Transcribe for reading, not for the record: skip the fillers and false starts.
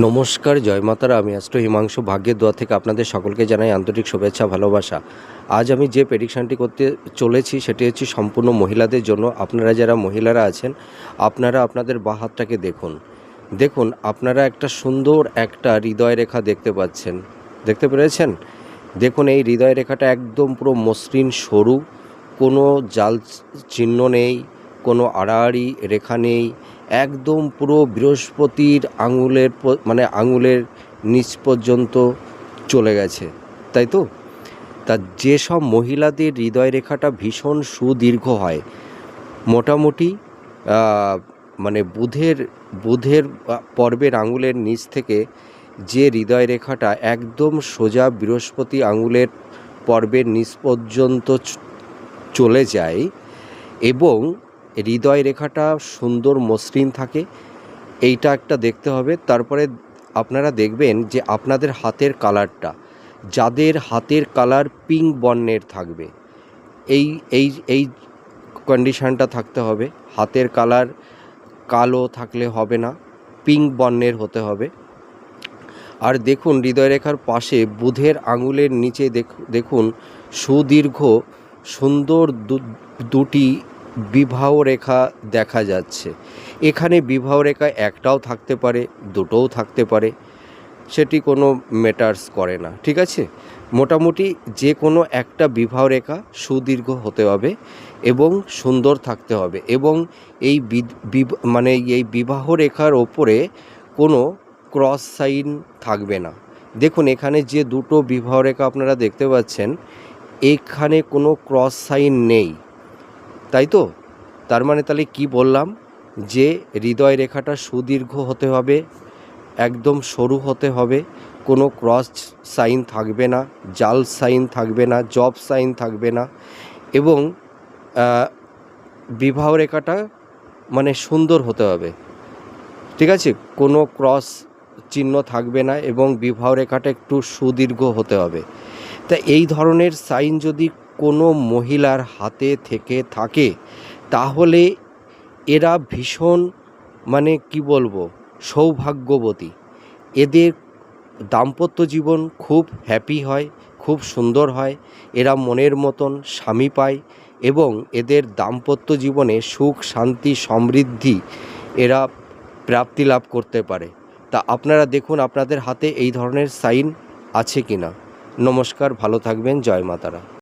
নমস্কার, জয় মাতারা। আমি অ্যাস্ট্রো হিমাংশু ভাগ্যের দোয়া থেকে আপনাদের সকলকে জানাই আন্তরিক শুভেচ্ছা, ভালোবাসা। আজ আমি যে প্রেডিকশানটি করতে চলেছি সেটি হচ্ছে সম্পূর্ণ মহিলাদের জন্য। আপনারা যারা মহিলারা আছেন, আপনারা আপনাদের বাঁ হাতটাকে দেখুন আপনারা একটা সুন্দর একটা হৃদয় রেখা দেখতে পাচ্ছেন, দেখতে পেরেছেন? দেখুন এই হৃদয় রেখাটা একদম পুরো মসৃণ সরু, কোনো জাল চিহ্ন নেই, কোনো আড়াআড়ি রেখা নেই, একদম পুরো বৃহস্পতির আঙুলের নিচ পর্যন্ত চলে গেছে, তাই তো? তা যেসব মহিলাদের হৃদয় রেখাটা ভীষণ সুদীর্ঘ হয়, মোটামুটি বুধের পর্বের আঙুলের নিচ থেকে যে হৃদয় রেখাটা একদম সোজা বৃহস্পতি আঙুলের পর্বের নিচ পর্যন্ত চলে যায় এবং হৃদয় রেখাটা সুন্দর মসৃণ থাকে, এইটা একটা দেখতে হবে। তারপরে আপনারা দেখবেন যে আপনাদের হাতের কালারটা, যাদের হাতের কালার পিঙ্ক বর্ণের থাকবে, এই এই এই কন্ডিশানটা থাকতে হবে। হাতের কালার কালো থাকলে হবে না, পিঙ্ক বর্ণের হতে হবে। আর দেখুন হৃদয়রেখার পাশে বুধের আঙুলের নিচে দেখুন সুদীর্ঘ সুন্দর দুটি বিবাহ রেখা দেখা যাচ্ছে। এখানে বিবাহ রেখা একটাও থাকতে পারে, দুটোও থাকতে পারে, সেটি কোনো ম্যাটার্স করে না, ঠিক আছে? মোটামুটি যে কোনো একটা বিবাহ রেখা সুদীর্ঘ হতে হবে এবং সুন্দর থাকতে হবে, এবং এই এই বিবাহ রেখার ওপরে কোনো ক্রস সাইন থাকবে না। দেখুন এখানে যে দুটো বিবাহ রেখা আপনারা দেখতে পাচ্ছেন, এখানে কোনো ক্রস সাইন নেই, তাই তো? তার মানে তাহলে কি বললাম, যে হৃদয় রেখাটা সুদীর্ঘ হতে হবে, একদম সরু হতে হবে, কোনো ক্রস সাইন থাকবে না, জাল সাইন থাকবে না, জব সাইন থাকবে না, এবং বিবাহ রেখাটা সুন্দর হতে হবে, ঠিক আছে? কোনো ক্রস চিহ্ন থাকবে না এবং বিবাহ রেখাটা একটু সুদীর্ঘ হতে হবে। তা এই ধরনের সাইন যদি কোনো মহিলার হাতে থেকে থাকে, তাহলে এরা ভীষণ কি বলবো, সৌভাগ্যবতী। এদের দাম্পত্য জীবন খুব হ্যাপি হয়, খুব সুন্দর হয়, এরা মনের মতন স্বামী পায় এবং এদের দাম্পত্য জীবনে সুখ, শান্তি, সমৃদ্ধি এরা প্রাপ্তি লাভ করতে পারে। তা আপনারা দেখুন আপনাদের হাতে এই ধরনের সাইন আছে কি না। নমস্কার, ভালো থাকবেন, জয় মাতারা।